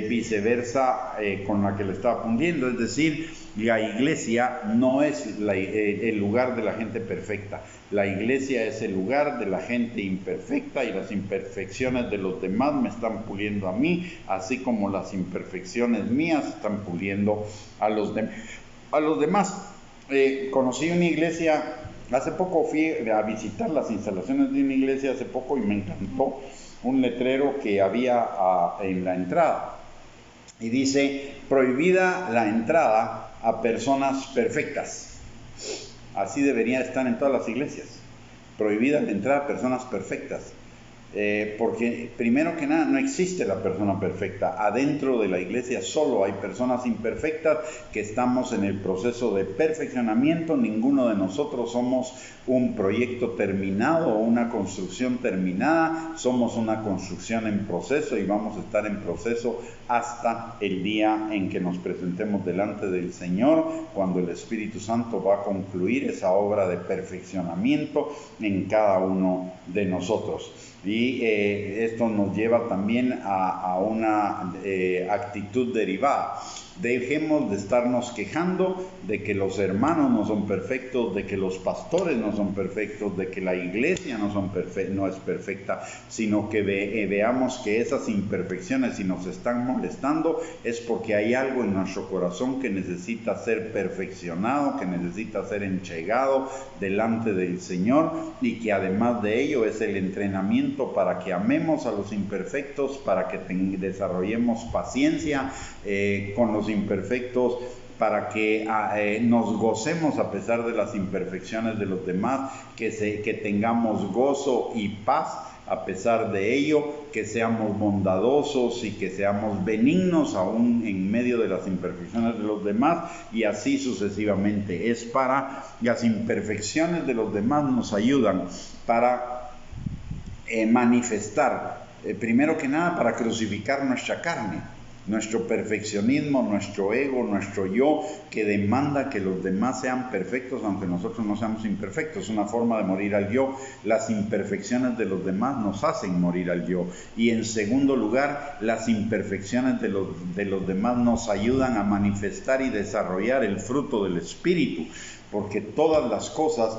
viceversa con la que le estaba fundiendo. Es decir, la iglesia no es el lugar de la gente perfecta. La iglesia es el lugar de la gente imperfecta, y las imperfecciones de los demás me están puliendo a mí, así como las imperfecciones mías están puliendo a los demás. Conocí una iglesia, hace poco fui a visitar las instalaciones de una iglesia hace poco y me encantó un letrero que había en la entrada y dice: prohibida la entrada a personas perfectas. Así debería estar en todas las iglesias, prohibida la entrada a personas perfectas. Porque primero que nada no existe la persona perfecta. Adentro de la iglesia solo hay personas imperfectas que estamos en el proceso de perfeccionamiento. Ninguno de nosotros somos un proyecto terminado o una construcción terminada. Somos una construcción en proceso y vamos a estar en proceso hasta el día en que nos presentemos delante del Señor, cuando el Espíritu Santo va a concluir esa obra de perfeccionamiento en cada uno de nosotros. Y esto nos lleva también a una actitud derivada. Dejemos de estarnos quejando de que los hermanos no son perfectos, de que los pastores no son perfectos, de que la iglesia no es perfecta, sino que veamos que esas imperfecciones, si nos están molestando, es porque hay algo en nuestro corazón que necesita ser perfeccionado, que necesita ser entregado delante del Señor, y que además de ello es el entrenamiento para que amemos a los imperfectos, para que desarrollemos paciencia con los imperfectos, para que nos gocemos a pesar de las imperfecciones de los demás, que tengamos gozo y paz a pesar de ello, que seamos bondadosos y que seamos benignos aún en medio de las imperfecciones de los demás, y así sucesivamente. Es para las imperfecciones de los demás nos ayudan para manifestar, primero que nada, para crucificar nuestra carne, nuestro perfeccionismo, nuestro ego, nuestro yo, que demanda que los demás sean perfectos aunque nosotros no seamos imperfectos. Una forma de morir al yo. Las imperfecciones de los demás nos hacen morir al yo. Y en segundo lugar, las imperfecciones de los demás nos ayudan a manifestar y desarrollar el fruto del Espíritu, porque todas las cosas,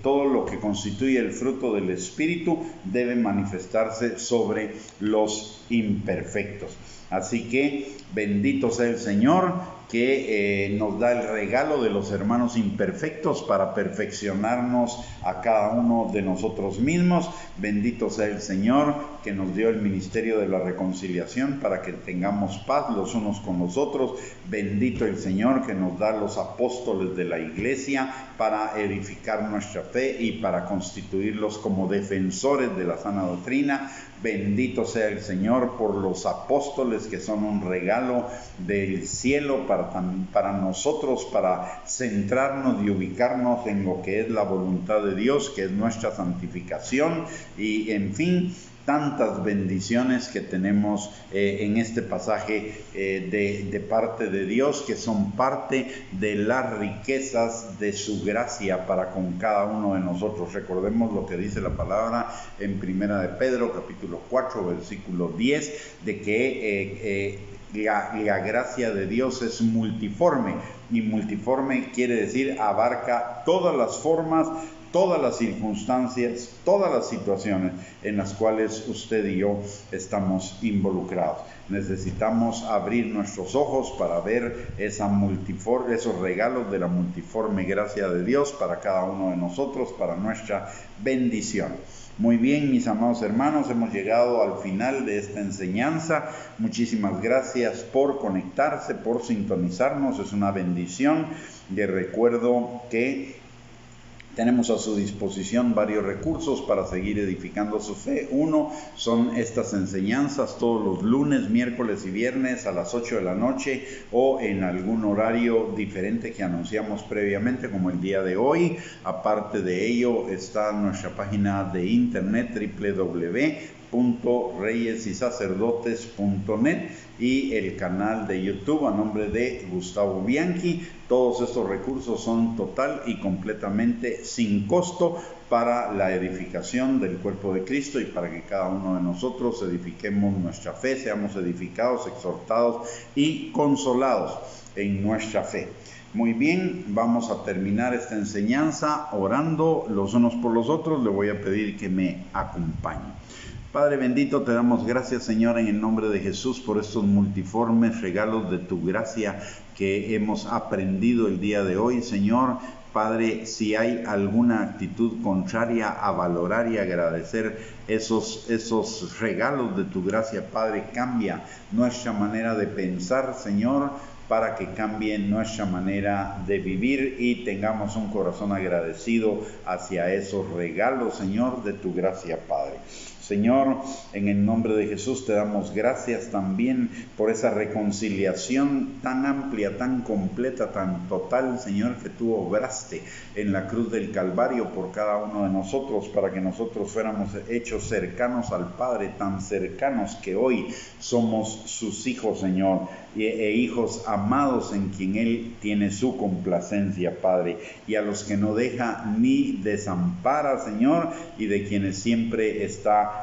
todo lo que constituye el fruto del Espíritu debe manifestarse sobre los imperfectos. Así que bendito sea el Señor, que nos da el regalo de los hermanos imperfectos para perfeccionarnos a cada uno de nosotros mismos. Bendito sea el Señor, que nos dio el ministerio de la reconciliación para que tengamos paz los unos con los otros. Bendito el Señor, que nos da los apóstoles de la iglesia para edificar nuestra fe y para constituirlos como defensores de la sana doctrina. Bendito sea el Señor por los apóstoles, que son un regalo del cielo para nosotros, para centrarnos y ubicarnos en lo que es la voluntad de Dios, que es nuestra santificación, y en fin, tantas bendiciones que tenemos en este pasaje de parte de Dios, que son parte de las riquezas de su gracia para con cada uno de nosotros. Recordemos lo que dice la palabra en Primera de Pedro, capítulo 4, versículo 10, de que la gracia de Dios es multiforme, y multiforme quiere decir abarca todas las formas, todas las circunstancias, todas las situaciones en las cuales usted y yo estamos involucrados. Necesitamos abrir nuestros ojos para ver esos regalos de la multiforme gracia de Dios para cada uno de nosotros, para nuestra bendición. Muy bien, mis amados hermanos, hemos llegado al final de esta enseñanza. Muchísimas gracias por conectarse, por sintonizarnos. Es una bendición. Les recuerdo que tenemos a su disposición varios recursos para seguir edificando su fe. Uno son estas enseñanzas todos los lunes, miércoles y viernes a las 8 de la noche o en algún horario diferente que anunciamos previamente, como el día de hoy. Aparte de ello está nuestra página de internet www.reyesysacerdotes.net y el canal de YouTube a nombre de Gustavo Bianchi. Todos estos recursos son total y completamente sin costo para la edificación del cuerpo de Cristo y para que cada uno de nosotros edifiquemos nuestra fe, seamos edificados, exhortados y consolados en nuestra fe. Muy bien, vamos a terminar esta enseñanza orando los unos por los otros. Le voy a pedir que me acompañen. Padre bendito, te damos gracias, Señor, en el nombre de Jesús por estos multiformes regalos de tu gracia que hemos aprendido el día de hoy, Señor. Padre, si hay alguna actitud contraria a valorar y agradecer esos regalos de tu gracia, Padre, cambia nuestra manera de pensar, Señor, para que cambie nuestra manera de vivir y tengamos un corazón agradecido hacia esos regalos, Señor, de tu gracia, Padre. Señor, en el nombre de Jesús te damos gracias también por esa reconciliación tan amplia, tan completa, tan total, Señor, que tú obraste en la cruz del Calvario por cada uno de nosotros, para que nosotros fuéramos hechos cercanos al Padre, tan cercanos que hoy somos sus hijos, Señor, e hijos amados en quien Él tiene su complacencia, Padre, y a los que no deja ni desampara, Señor, y de quienes siempre está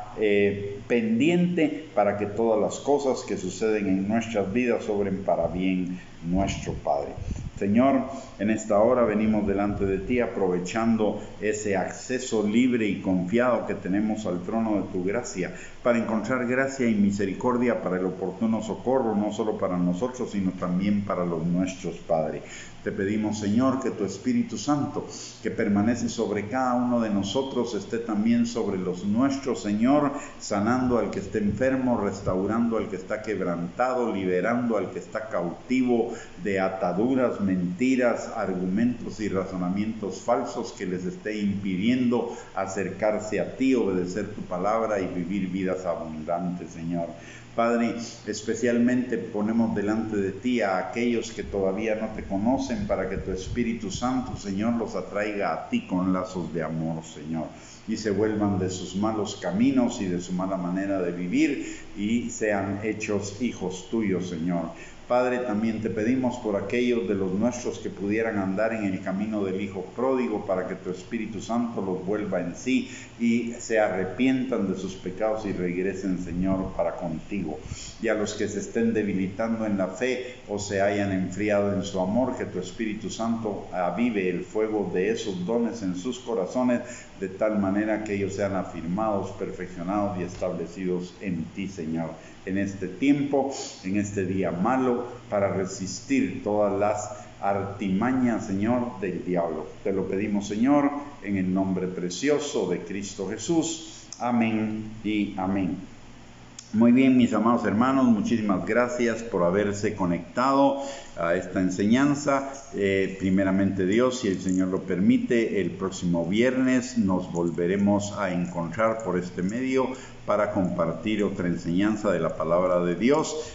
pendiente para que todas las cosas que suceden en nuestras vidas obren para bien nuestro Padre. Señor, en esta hora venimos delante de ti aprovechando ese acceso libre y confiado que tenemos al trono de tu gracia para encontrar gracia y misericordia para el oportuno socorro, no solo para nosotros, sino también para los nuestros, Padre. Te pedimos, Señor, que tu Espíritu Santo, que permanece sobre cada uno de nosotros, esté también sobre los nuestros, Señor, sanando al que esté enfermo, restaurando al que está quebrantado, liberando al que está cautivo de ataduras, mentiras, argumentos y razonamientos falsos que les esté impidiendo acercarse a ti, obedecer tu palabra y vivir vidas abundantes, Señor. Padre, especialmente ponemos delante de ti a aquellos que todavía no te conocen para que tu Espíritu Santo, Señor, los atraiga a ti con lazos de amor, Señor, y se vuelvan de sus malos caminos y de su mala manera de vivir y sean hechos hijos tuyos, Señor. Padre, también te pedimos por aquellos de los nuestros que pudieran andar en el camino del Hijo pródigo, para que tu Espíritu Santo los vuelva en sí y se arrepientan de sus pecados y regresen, Señor, para contigo. Y a los que se estén debilitando en la fe o se hayan enfriado en su amor, que tu Espíritu Santo avive el fuego de esos dones en sus corazones, de tal manera que ellos sean afirmados, perfeccionados y establecidos en ti, Señor, en este tiempo, en este día malo, para resistir todas las artimañas, Señor, del diablo. Te lo pedimos, Señor, en el nombre precioso de Cristo Jesús. Amén y amén. Muy bien, mis amados hermanos, muchísimas gracias por haberse conectado a esta enseñanza. Primeramente Dios, si el Señor lo permite, el próximo viernes nos volveremos a encontrar por este medio para compartir otra enseñanza de la palabra de Dios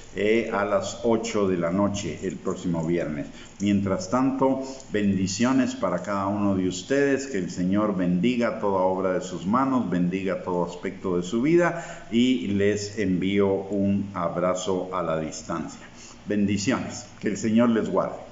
a las 8 de la noche el próximo viernes. Mientras tanto, bendiciones para cada uno de ustedes, que el Señor bendiga toda obra de sus manos, bendiga todo aspecto de su vida y les envío un abrazo a la distancia. Bendiciones, que el Señor les guarde.